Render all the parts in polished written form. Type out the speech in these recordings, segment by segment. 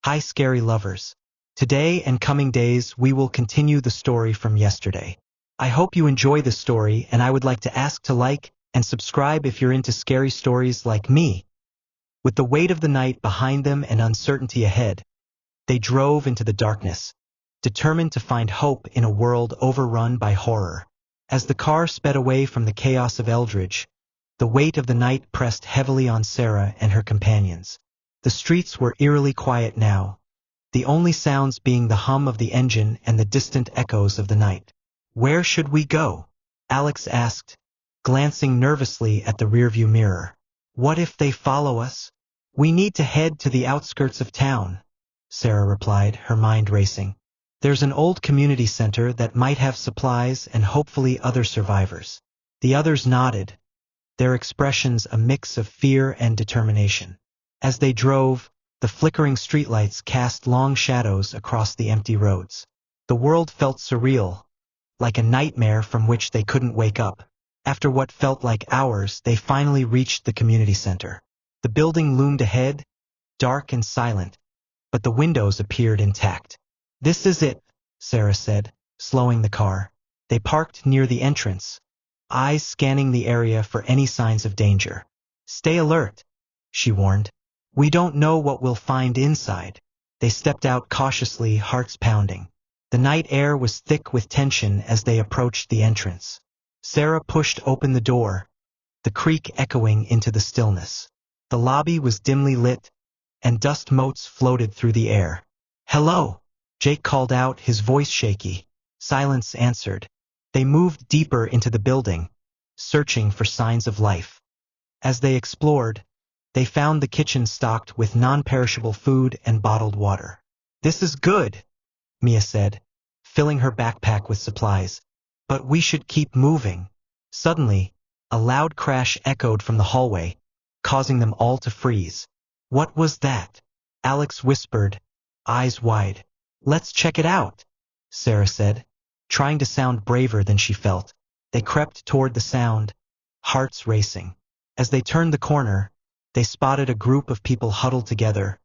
Hi, scary lovers. Today and coming days, we will continue the story from yesterday. I hope you enjoy this story, and I would like to ask to like and subscribe if you're into scary stories like me. With the weight of the night behind them and uncertainty ahead, they drove into the darkness, determined to find hope in a world overrun by horror. As the car sped away from the chaos of Eldridge, the weight of the night pressed heavily on Sarah and her companions. The streets were eerily quiet now, the only sounds being the hum of the engine and the distant echoes of the night. "Where should we go?" Alex asked, glancing nervously at the rearview mirror. "What if they follow us?" "We need to head to the outskirts of town," Sarah replied, her mind racing. "There's an old community center that might have supplies and hopefully other survivors." The others nodded, their expressions a mix of fear and determination. As they drove, the flickering streetlights cast long shadows across the empty roads. The world felt surreal, like a nightmare from which they couldn't wake up. After what felt like hours, they finally reached the community center. The building loomed ahead, dark and silent, but the windows appeared intact. "This is it," Sarah said, slowing the car. They parked near the entrance, eyes scanning the area for any signs of danger. "Stay alert," she warned. "We don't know what we'll find inside." They stepped out cautiously, hearts pounding. The night air was thick with tension as they approached the entrance. Sarah pushed open the door, the creak echoing into the stillness. The lobby was dimly lit, and dust motes floated through the air. "Hello," Jake called out, his voice shaky. Silence answered. They moved deeper into the building, searching for signs of life. As they explored, they found the kitchen stocked with non-perishable food and bottled water. "This is good," Mia said, filling her backpack with supplies. "But we should keep moving." Suddenly, a loud crash echoed from the hallway, causing them all to freeze. "What was that?" Alex whispered, eyes wide. "Let's check it out," Sarah said, trying to sound braver than she felt. They crept toward the sound, hearts racing. As they turned the corner, they spotted a group of people huddled together,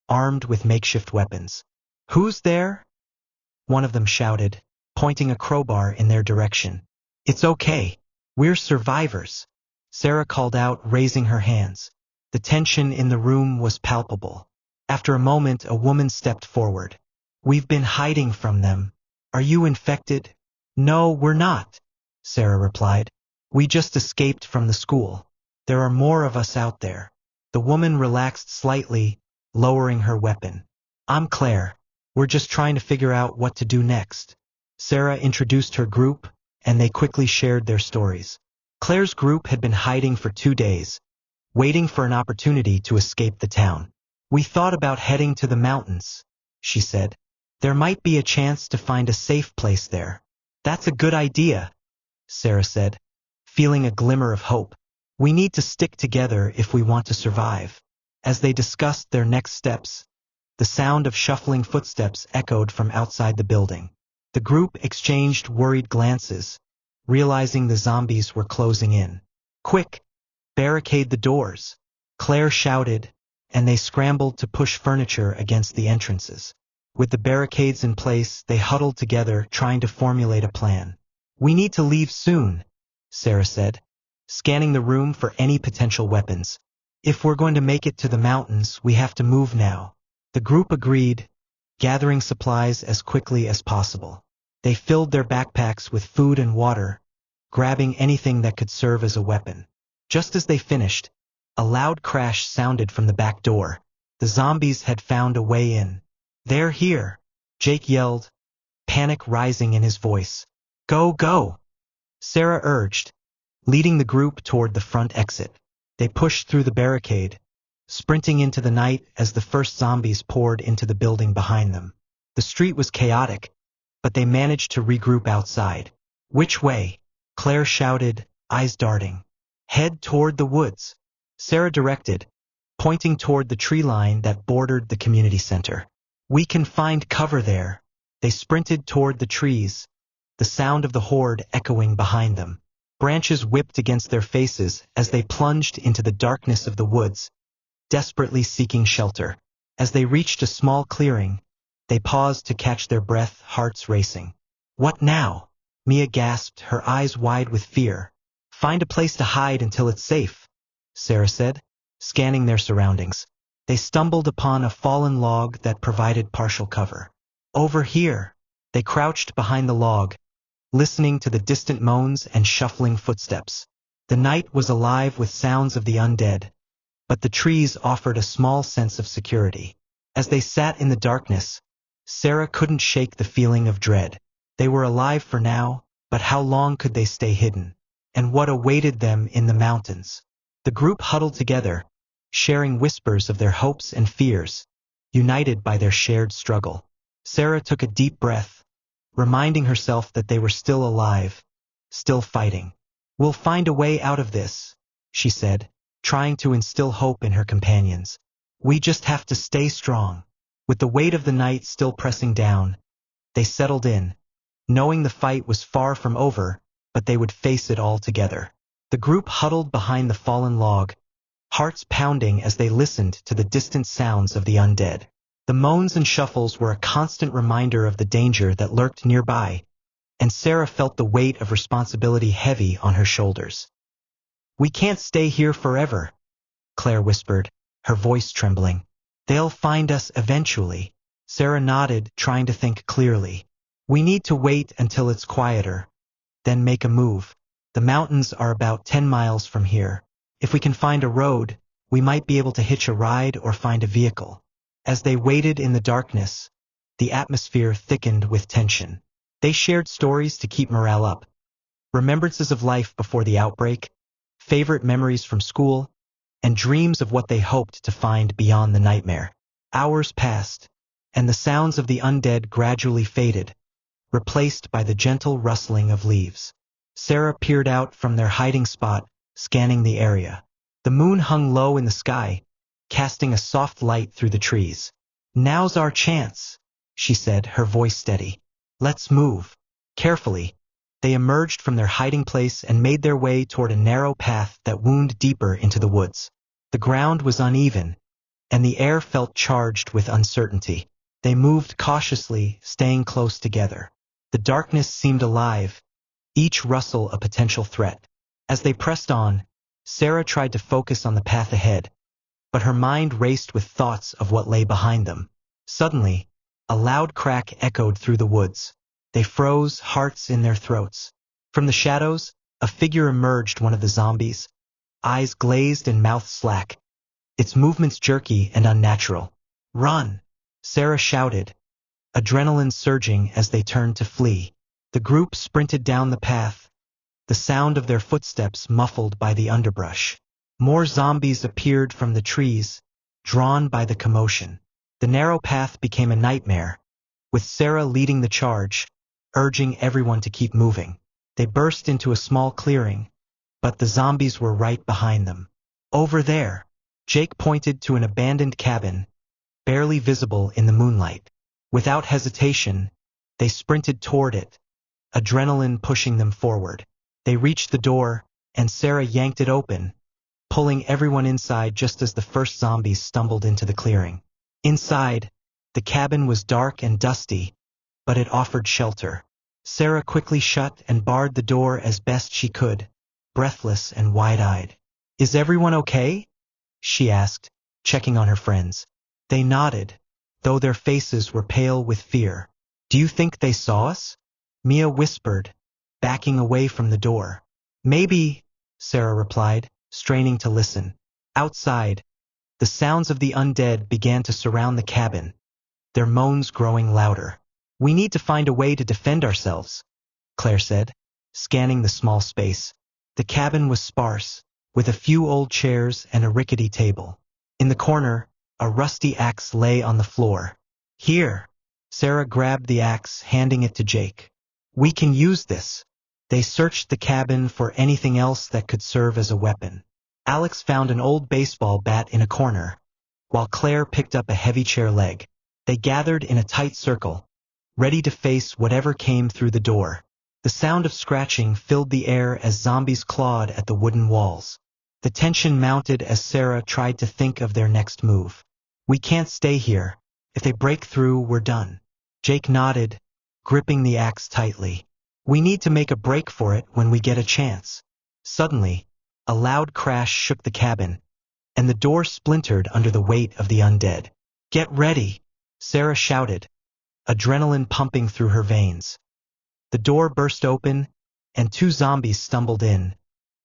armed with makeshift weapons. "Who's there?" one of them shouted, pointing a crowbar in their direction. "It's okay. We're survivors," Sarah called out, raising her hands. The tension in the room was palpable. After a moment, a woman stepped forward. "We've been hiding from them. Are you infected?" "No, we're not," Sarah replied. "We just escaped from the school. There are more of us out there." The woman relaxed slightly, lowering her weapon. "I'm Claire. We're just trying to figure out what to do next." Sarah introduced her group, and they quickly shared their stories. Claire's group had been hiding for 2 days, waiting for an opportunity to escape the town. "We thought about heading to the mountains," she said. "There might be a chance to find a safe place there." "That's a good idea," Sarah said, feeling a glimmer of hope. "We need to stick together if we want to survive." As they discussed their next steps, the sound of shuffling footsteps echoed from outside the building. The group exchanged worried glances, realizing the zombies were closing in. "Quick, barricade the doors," Claire shouted, and they scrambled to push furniture against the entrances. With the barricades in place, they huddled together, trying to formulate a plan. "We need to leave soon," Sarah said, scanning the room for any potential weapons. "If we're going to make it to the mountains, we have to move now." The group agreed, gathering supplies as quickly as possible. They filled their backpacks with food and water, grabbing anything that could serve as a weapon. Just as they finished, a loud crash sounded from the back door. The zombies had found a way in. "They're here," Jake yelled, panic rising in his voice. "Go, go," Sarah urged, leading the group toward the front exit. They pushed through the barricade, sprinting into the night as the first zombies poured into the building behind them. The street was chaotic, but they managed to regroup outside. "Which way?" Claire shouted, eyes darting. "Head toward the woods," Sarah directed, pointing toward the tree line that bordered the community center. "We can find cover there." They sprinted toward the trees, the sound of the horde echoing behind them. Branches whipped against their faces as they plunged into the darkness of the woods, desperately seeking shelter. As they reached a small clearing, they paused to catch their breath, hearts racing. What now? Mia gasped, her eyes wide with fear. Find a place to hide until it's safe, Sarah said, scanning their surroundings. They stumbled upon a fallen log that provided partial cover. Over here, they crouched behind the log, listening to the distant moans and shuffling footsteps. The night was alive with sounds of the undead, but the trees offered a small sense of security. As they sat in the darkness, Sarah couldn't shake the feeling of dread. They were alive for now, but how long could they stay hidden? And what awaited them in the mountains? The group huddled together, sharing whispers of their hopes and fears, united by their shared struggle. Sarah took a deep breath, reminding herself that they were still alive, still fighting. We'll find a way out of this, she said, trying to instill hope in her companions. We just have to stay strong. With the weight of the night still pressing down, they settled in, knowing the fight was far from over, but they would face it all together. The group huddled behind the fallen log, hearts pounding as they listened to the distant sounds of the undead. The moans and shuffles were a constant reminder of the danger that lurked nearby, and Sarah felt the weight of responsibility heavy on her shoulders. We can't stay here forever, Claire whispered, her voice trembling. They'll find us eventually. Sarah nodded, trying to think clearly. We need to wait until it's quieter, then make a move. The mountains are about 10 miles from here. If we can find a road, we might be able to hitch a ride or find a vehicle. As they waited in the darkness, the atmosphere thickened with tension. They shared stories to keep morale up. Remembrances of life before the outbreak, favorite memories from school, and dreams of what they hoped to find beyond the nightmare. Hours passed, and the sounds of the undead gradually faded, replaced by the gentle rustling of leaves. Sarah peered out from their hiding spot, scanning the area. The moon hung low in the sky, casting a soft light through the trees. Now's our chance, she said, her voice steady. Let's move. Carefully, they emerged from their hiding place and made their way toward a narrow path that wound deeper into the woods. The ground was uneven, and the air felt charged with uncertainty. They moved cautiously, staying close together. The darkness seemed alive, each rustle a potential threat. As they pressed on, Sarah tried to focus on the path ahead, but her mind raced with thoughts of what lay behind them. Suddenly, a loud crack echoed through the woods. They froze, hearts in their throats. From the shadows, a figure emerged, one of the zombies, eyes glazed and mouth slack, its movements jerky and unnatural. Run! Sarah shouted, adrenaline surging as they turned to flee. The group sprinted down the path, the sound of their footsteps muffled by the underbrush. More zombies appeared from the trees, drawn by the commotion. The narrow path became a nightmare, with Sarah leading the charge, urging everyone to keep moving. They burst into a small clearing, but the zombies were right behind them. Over there, Jake pointed to an abandoned cabin, barely visible in the moonlight. Without hesitation, they sprinted toward it, adrenaline pushing them forward. They reached the door, and Sarah yanked it open, pulling everyone inside just as the first zombies stumbled into the clearing. Inside, the cabin was dark and dusty, but it offered shelter. Sarah quickly shut and barred the door as best she could, breathless and wide-eyed. Is everyone okay? She asked, checking on her friends. They nodded, though their faces were pale with fear. Do you think they saw us? Mia whispered, backing away from the door. Maybe, Sarah replied, straining to listen. Outside, the sounds of the undead began to surround the cabin, their moans growing louder. We need to find a way to defend ourselves, Claire said, scanning the small space. The cabin was sparse, with a few old chairs and a rickety table. In the corner, a rusty axe lay on the floor. Here, Sarah grabbed the axe, handing it to Jake. We can use this. They searched the cabin for anything else that could serve as a weapon. Alex found an old baseball bat in a corner, while Claire picked up a heavy chair leg. They gathered in a tight circle, ready to face whatever came through the door. The sound of scratching filled the air as zombies clawed at the wooden walls. The tension mounted as Sarah tried to think of their next move. We can't stay here. If they break through, we're done. Jake nodded, gripping the axe tightly. We need to make a break for it when we get a chance. Suddenly, a loud crash shook the cabin, and the door splintered under the weight of the undead. Get ready, Sarah shouted, adrenaline pumping through her veins. The door burst open, and two zombies stumbled in,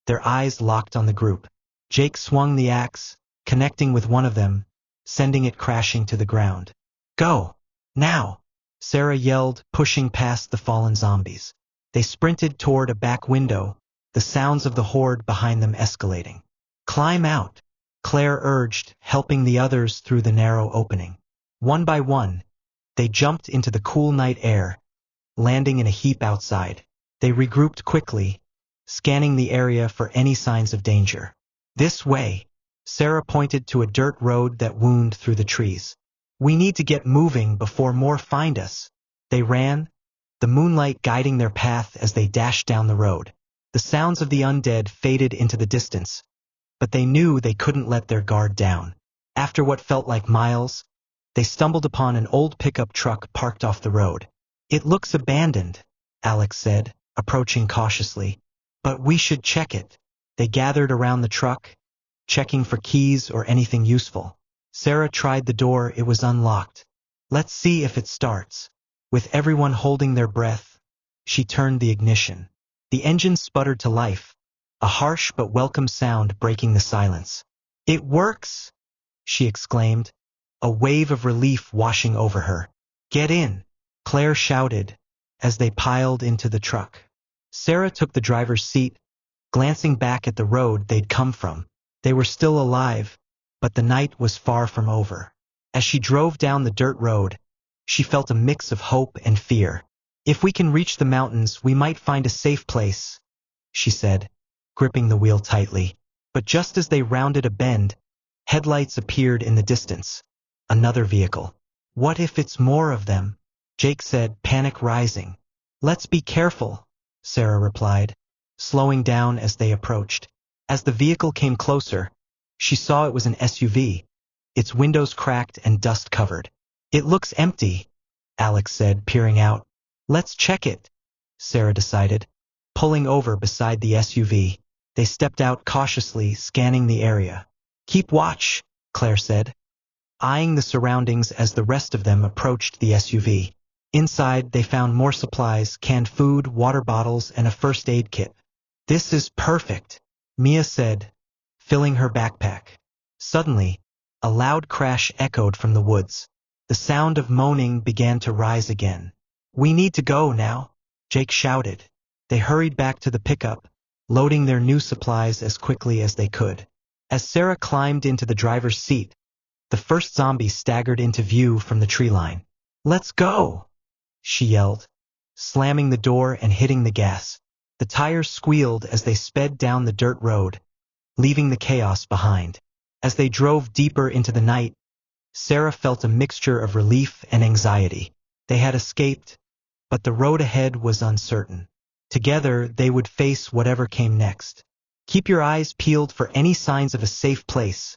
their eyes locked on the group. Jake swung the axe, connecting with one of them, sending it crashing to the ground. Go! Now! Sarah yelled, pushing past the fallen zombies. They sprinted toward a back window, the sounds of the horde behind them escalating. Climb out, Claire urged, helping the others through the narrow opening. One by one, they jumped into the cool night air, landing in a heap outside. They regrouped quickly, scanning the area for any signs of danger. This way, Sarah pointed to a dirt road that wound through the trees. We need to get moving before more find us. They ran, the moonlight guiding their path as they dashed down the road. The sounds of the undead faded into the distance, but they knew they couldn't let their guard down. After what felt like miles, they stumbled upon an old pickup truck parked off the road. It looks abandoned, Alex said, approaching cautiously. But we should check it. They gathered around the truck, checking for keys or anything useful. Sarah tried the door, it was unlocked. Let's see if it starts. With everyone holding their breath, she turned the ignition. The engine sputtered to life, a harsh but welcome sound breaking the silence. It works! She exclaimed, a wave of relief washing over her. Get in! Claire shouted, as they piled into the truck. Sarah took the driver's seat, glancing back at the road they'd come from. They were still alive, but the night was far from over. As she drove down the dirt road, she felt a mix of hope and fear. If we can reach the mountains, we might find a safe place, she said, gripping the wheel tightly. But just as they rounded a bend, headlights appeared in the distance. Another vehicle. What if it's more of them? Jake said, panic rising. Let's be careful, Sarah replied, slowing down as they approached. As the vehicle came closer, she saw it was an SUV, its windows cracked and dust-covered. It looks empty, Alex said, peering out. Let's check it, Sarah decided, pulling over beside the SUV. They stepped out cautiously, scanning the area. Keep watch, Claire said, eyeing the surroundings as the rest of them approached the SUV. Inside, they found more supplies, canned food, water bottles, and a first aid kit. This is perfect, Mia said, filling her backpack. Suddenly, a loud crash echoed from the woods. The sound of moaning began to rise again. We need to go now, Jake shouted. They hurried back to the pickup, loading their new supplies as quickly as they could. As Sarah climbed into the driver's seat, the first zombie staggered into view from the tree line. Let's go, she yelled, slamming the door and hitting the gas. The tires squealed as they sped down the dirt road, leaving the chaos behind. As they drove deeper into the night, Sarah felt a mixture of relief and anxiety. They had escaped, but the road ahead was uncertain. Together, they would face whatever came next. Keep your eyes peeled for any signs of a safe place,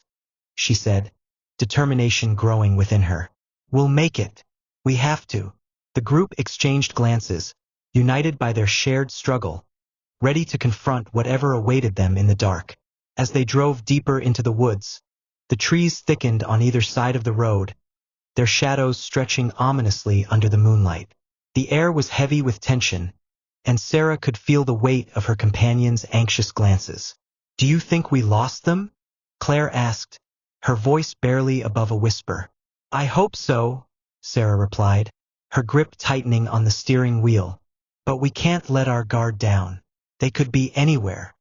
she said, determination growing within her. We'll make it. We have to. The group exchanged glances, united by their shared struggle, ready to confront whatever awaited them in the dark. As they drove deeper into the woods, the trees thickened on either side of the road, their shadows stretching ominously under the moonlight. The air was heavy with tension, and Sarah could feel the weight of her companion's anxious glances. Do you think we lost them? Claire asked, her voice barely above a whisper. I hope so, Sarah replied, her grip tightening on the steering wheel. But we can't let our guard down. They could be anywhere.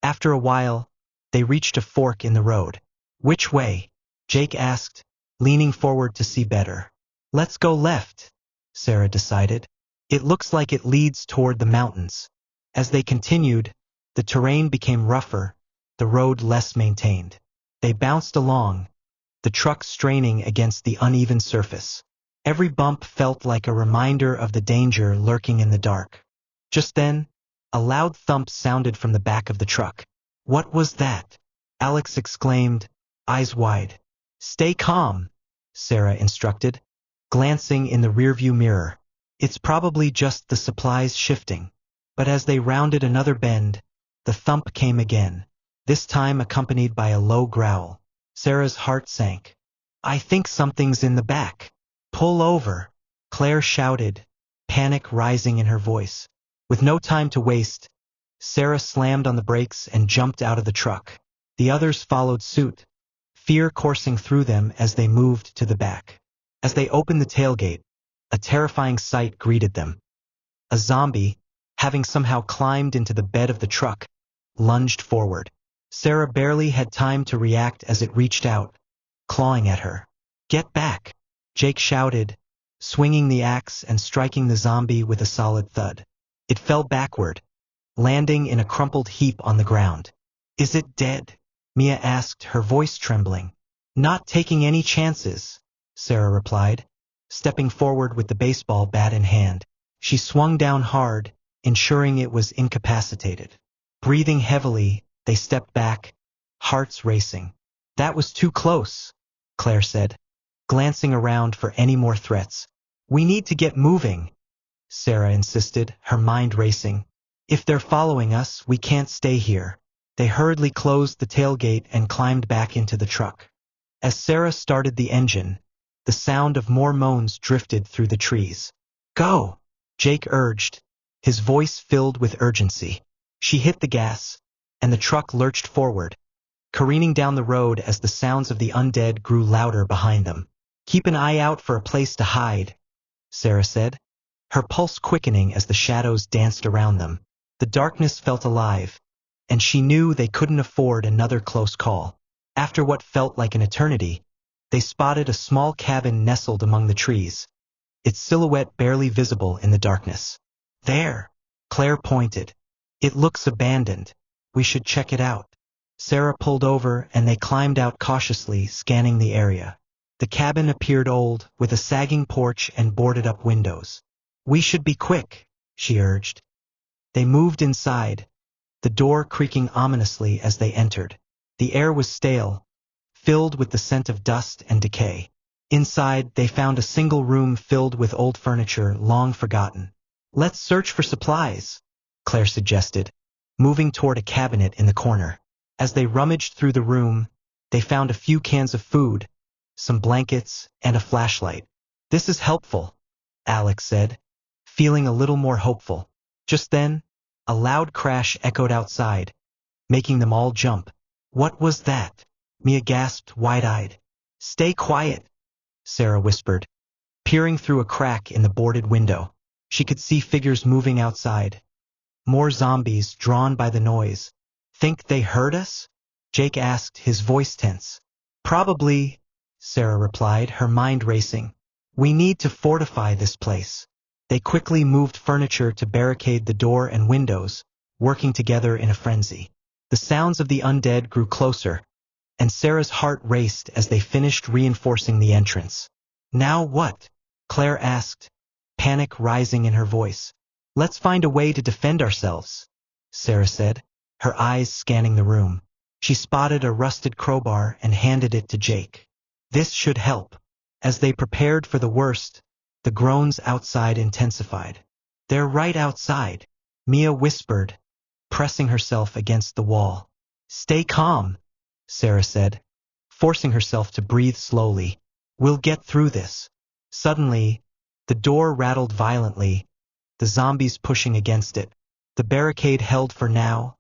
After a while, they reached a fork in the road. Which way? Jake asked, leaning forward to see better. Let's go left, Sarah decided. It looks like it leads toward the mountains. As they continued, the terrain became rougher, the road less maintained. They bounced along, the truck straining against the uneven surface. Every bump felt like a reminder of the danger lurking in the dark. Just then, a loud thump sounded from the back of the truck. What was that? Alex exclaimed, eyes wide. Stay calm, Sarah instructed, glancing in the rearview mirror. It's probably just the supplies shifting. But as they rounded another bend, the thump came again, this time accompanied by a low growl. Sarah's heart sank. I think something's in the back. Pull over, Claire shouted, panic rising in her voice. With no time to waste, Sarah slammed on the brakes and jumped out of the truck. The others followed suit, fear coursing through them as they moved to the back. As they opened the tailgate, a terrifying sight greeted them. A zombie, having somehow climbed into the bed of the truck, lunged forward. Sarah barely had time to react as it reached out, clawing at her. Get back, Jake shouted, swinging the axe and striking the zombie with a solid thud. It fell backward, landing in a crumpled heap on the ground. Is it dead? Mia asked, her voice trembling. Not taking any chances, Sarah replied, stepping forward with the baseball bat in hand. She swung down hard, ensuring it was incapacitated. Breathing heavily, they stepped back, hearts racing. That was too close, Claire said, glancing around for any more threats. We need to get moving, Sarah insisted, her mind racing. If they're following us, we can't stay here. They hurriedly closed the tailgate and climbed back into the truck. As Sarah started the engine, the sound of more moans drifted through the trees. Go, Jake urged, his voice filled with urgency. She hit the gas, and the truck lurched forward, careening down the road as the sounds of the undead grew louder behind them. Keep an eye out for a place to hide, Sarah said, her pulse quickening as the shadows danced around them. The darkness felt alive, and she knew they couldn't afford another close call. After what felt like an eternity, they spotted a small cabin nestled among the trees, its silhouette barely visible in the darkness. There, Claire pointed. It looks abandoned. We should check it out. Sarah pulled over and they climbed out cautiously, scanning the area. The cabin appeared old, with a sagging porch and boarded-up windows. We should be quick, she urged. They moved inside, the door creaking ominously as they entered. The air was stale, filled with the scent of dust and decay. Inside, they found a single room filled with old furniture long forgotten. Let's search for supplies, Claire suggested, moving toward a cabinet in the corner. As they rummaged through the room, they found a few cans of food, some blankets, and a flashlight. This is helpful, Alex said, feeling a little more hopeful. Just then, a loud crash echoed outside, making them all jump. What was that? Mia gasped, wide-eyed. Stay quiet, Sarah whispered, peering through a crack in the boarded window. She could see figures moving outside. More zombies, drawn by the noise. Think they heard us? Jake asked, his voice tense. Probably, Sarah replied, her mind racing. We need to fortify this place. They quickly moved furniture to barricade the door and windows, working together in a frenzy. The sounds of the undead grew closer, and Sarah's heart raced as they finished reinforcing the entrance. Now what? Claire asked, panic rising in her voice. Let's find a way to defend ourselves, Sarah said, her eyes scanning the room. She spotted a rusted crowbar and handed it to Jake. This should help. As they prepared for the worst, the groans outside intensified. They're right outside, Mia whispered, pressing herself against the wall. Stay calm, Sarah said, forcing herself to breathe slowly. We'll get through this. Suddenly, the door rattled violently, the zombies pushing against it. The barricade held for now,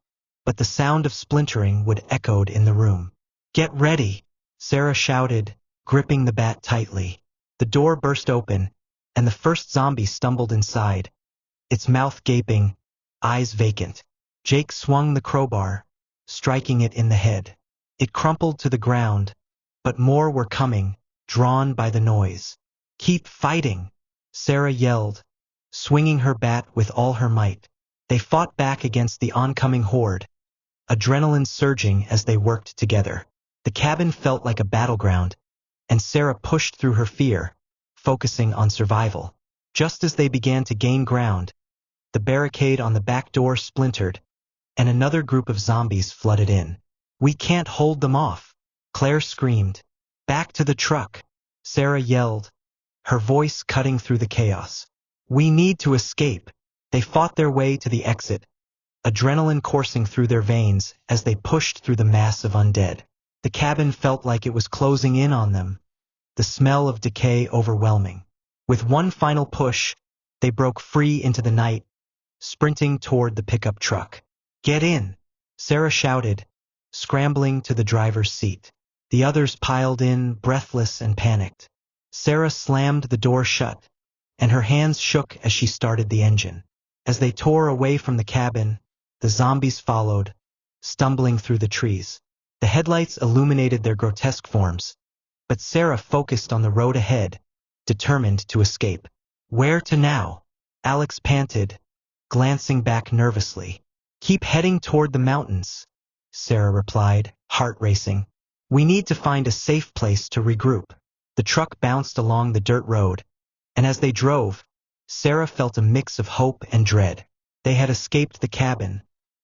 but the sound of splintering would echoed in the room. Get ready, Sarah shouted, gripping the bat tightly. The door burst open, and the first zombie stumbled inside, its mouth gaping, eyes vacant. Jake swung the crowbar, striking it in the head. It crumpled to the ground, but more were coming, drawn by the noise. Keep fighting, Sarah yelled, swinging her bat with all her might. They fought back against the oncoming horde, adrenaline surging as they worked together. The cabin felt like a battleground, and Sarah pushed through her fear, focusing on survival. Just as they began to gain ground, the barricade on the back door splintered, and another group of zombies flooded in. We can't hold them off, Claire screamed, Back to the truck, Sarah yelled, her voice cutting through the chaos. We need to escape. They fought their way to the exit, adrenaline coursing through their veins as they pushed through the mass of undead. The cabin felt like it was closing in on them, the smell of decay overwhelming. With one final push, they broke free into the night, sprinting toward the pickup truck. Get in, Sarah shouted, scrambling to the driver's seat. The others piled in, breathless and panicked. Sarah slammed the door shut, and her hands shook as she started the engine. As they tore away from the cabin, the zombies followed, stumbling through the trees. The headlights illuminated their grotesque forms, but Sarah focused on the road ahead, determined to escape. Where to now? Alex panted, glancing back nervously. Keep heading toward the mountains, Sarah replied, heart racing. We need to find a safe place to regroup. The truck bounced along the dirt road, and as they drove, Sarah felt a mix of hope and dread. They had escaped the cabin,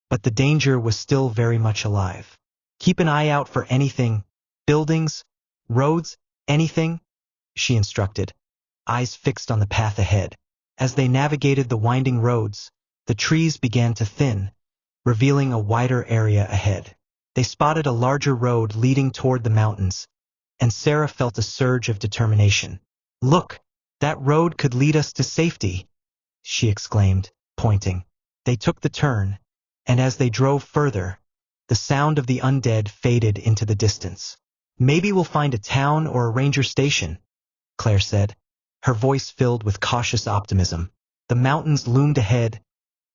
but the danger was still very much alive. Keep an eye out for anything, buildings, roads, anything, she instructed, eyes fixed on the path ahead. As they navigated the winding roads, the trees began to thin, revealing a wider area ahead. They spotted a larger road leading toward the mountains, and Sarah felt a surge of determination. Look, that road could lead us to safety, she exclaimed, pointing. They took the turn, and as they drove further, the sound of the undead faded into the distance. Maybe we'll find a town or a ranger station, Claire said, her voice filled with cautious optimism. The mountains loomed ahead,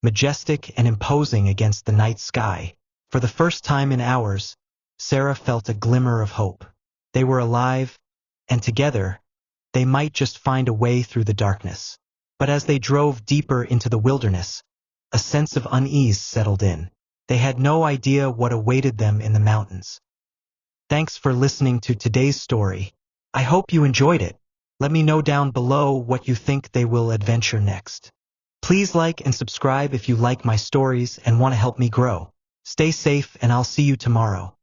majestic and imposing against the night sky. For the first time in hours, Sarah felt a glimmer of hope. They were alive, and together, they might just find a way through the darkness. But as they drove deeper into the wilderness, a sense of unease settled in. They had no idea what awaited them in the mountains. Thanks for listening to today's story. I hope you enjoyed it. Let me know down below what you think they will adventure next. Please like and subscribe if you like my stories and want to help me grow. Stay safe, and I'll see you tomorrow.